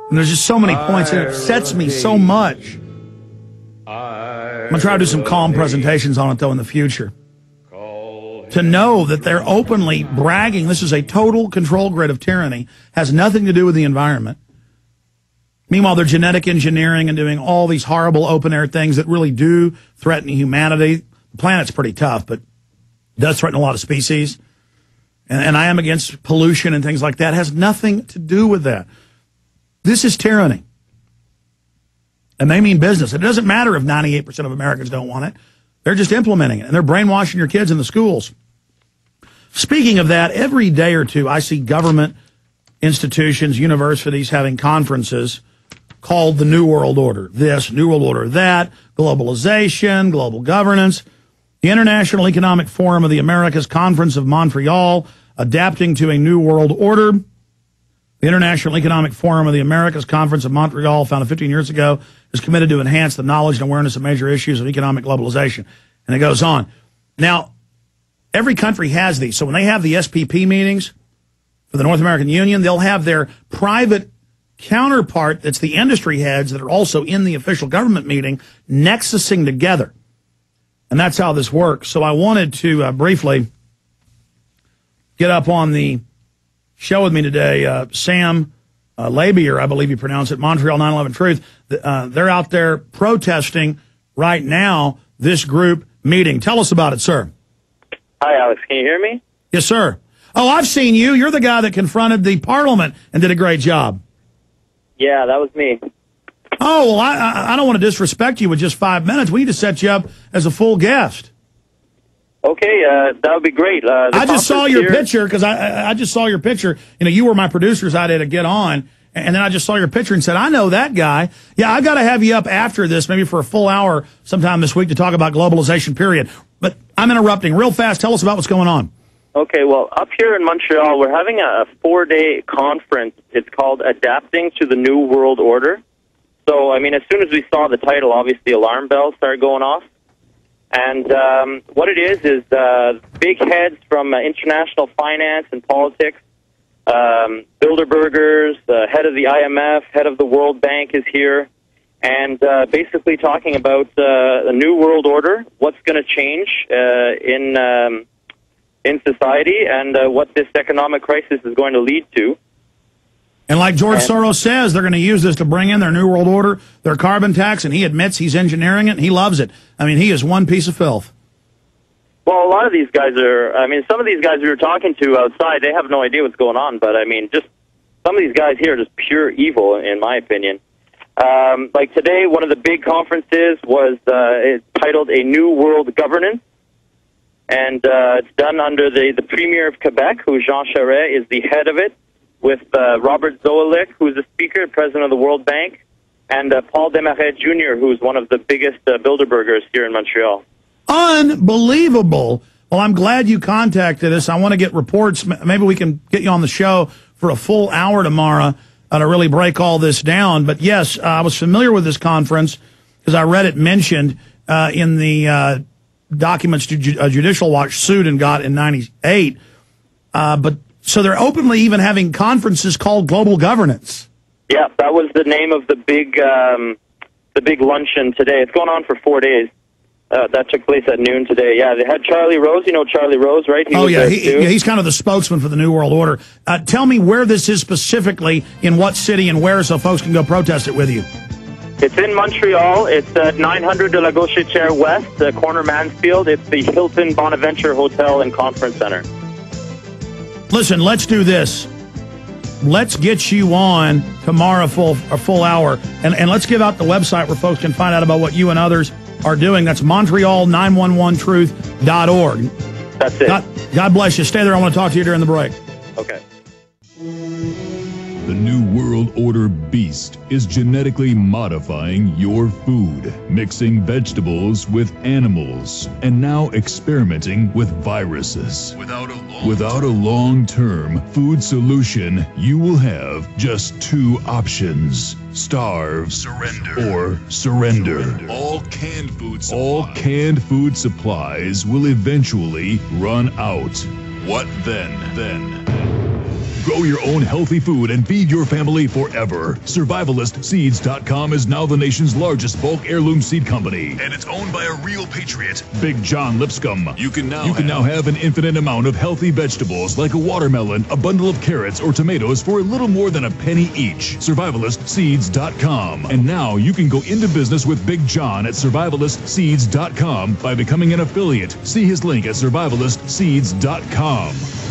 And there's just so many points, and it upsets me so much. I'm going to try to do some calm presentations on it, though, in the future. To know that they're openly bragging this is a total control grid of tyranny, has nothing to do with the environment. Meanwhile, they're genetic engineering and doing all these horrible open-air things that really do threaten humanity. The planet's pretty tough, but it does threaten a lot of species. And I am against pollution and things like that. It has nothing to do with that. This is tyranny. And they mean business. It doesn't matter if 98% of Americans don't want it. They're just implementing it, and they're brainwashing your kids in the schools. Speaking of that, every day or two, I see government institutions, universities having conferences called the New World Order. This, New World Order, that, globalization, global governance, the International Economic Forum of the Americas Conference of Montreal, adapting to a New World Order. The International Economic Forum of the Americas Conference of Montreal, founded 15 years ago, is committed to enhance the knowledge and awareness of major issues of economic globalization. And it goes on. Now, every country has these. So when they have the SPP meetings for the North American Union, they'll have their private counterpart, that's the industry heads that are also in the official government meeting, nexusing together. And that's how this works. So I wanted to briefly get up on the show with me today, Sam LaBriere, I believe you pronounce it, Montreal 9/11 Truth. They're out there protesting right now this group meeting. Tell us about it, sir. Hi, Alex. Can you hear me? Yes, sir. Oh, I've seen you. You're the guy that confronted the Parliament and did a great job. Yeah, that was me. Oh, well, I don't want to disrespect you with just 5 minutes. We need to set you up as a full guest. Okay, that would be great. I just saw your picture because I just saw your picture. You know, you were my producers I had to get on, and then I just saw your picture and said, I know that guy. Yeah, I've got to have you up after this, maybe for a full hour sometime this week to talk about globalization, period. But I'm interrupting. Real fast, tell us about what's going on. Okay, well, up here in Montreal, we're having a 4-day conference. It's called Adapting to the New World Order. So, I mean, as soon as we saw the title, obviously alarm bells started going off. And what it is big heads from international finance and politics, Bilderbergers, head of the IMF, head of the World Bank is here, and basically talking about a new world order, what's going to change in society, and what this economic crisis is going to lead to. And like George Soros says, they're going to use this to bring in their New World Order, their carbon tax, and he admits he's engineering it, and he loves it. I mean, he is one piece of filth. Well, a lot of these guys some of these guys we were talking to outside, they have no idea what's going on, but, I mean, just some of these guys here are just pure evil, in my opinion. Like today, one of the big conferences was it's titled A New World Governance, and it's done under the Premier of Quebec, who, Jean Charest, is the head of it, with Robert Zoellick, who's the speaker, president of the World Bank, and Paul Desmarais Jr., who's one of the biggest Bilderbergers here in Montreal. Unbelievable. Well, I'm glad you contacted us. I want to get reports. Maybe we can get you on the show for a full hour tomorrow to really break all this down. But, yes, I was familiar with this conference because I read it mentioned in the documents Judicial Watch sued and got in 98. So they're openly even having conferences called Global Governance. Yeah, that was the name of the big luncheon today. It's going on for 4 days. That took place at noon today. Yeah, they had Charlie Rose. You know Charlie Rose, right? He's kind of the spokesman for the New World Order. Tell me where this is specifically, in what city and where, so folks can go protest it with you. It's in Montreal. It's at 900 de la Gauchetière West, corner Mansfield. It's the Hilton Bonaventure Hotel and Conference Center. Listen, let's do this. Let's get you on tomorrow a full hour, and let's give out the website where folks can find out about what you and others are doing. That's Montreal911truth.org. That's it. God bless you. Stay there. I want to talk to you during the break. Okay. The New World Order beast is genetically modifying your food, mixing vegetables with animals, and now experimenting with viruses. Without a long-term food solution, you will have just two options: starve, or surrender. All canned food supplies will eventually run out. What then? Grow your own healthy food and feed your family forever. SurvivalistSeeds.com is now the nation's largest bulk heirloom seed company, and it's owned by a real patriot, Big John Lipscomb. You can now have an infinite amount of healthy vegetables like a watermelon, a bundle of carrots, or tomatoes for a little more than a penny each. SurvivalistSeeds.com. And now you can go into business with Big John at SurvivalistSeeds.com by becoming an affiliate. See his link at SurvivalistSeeds.com.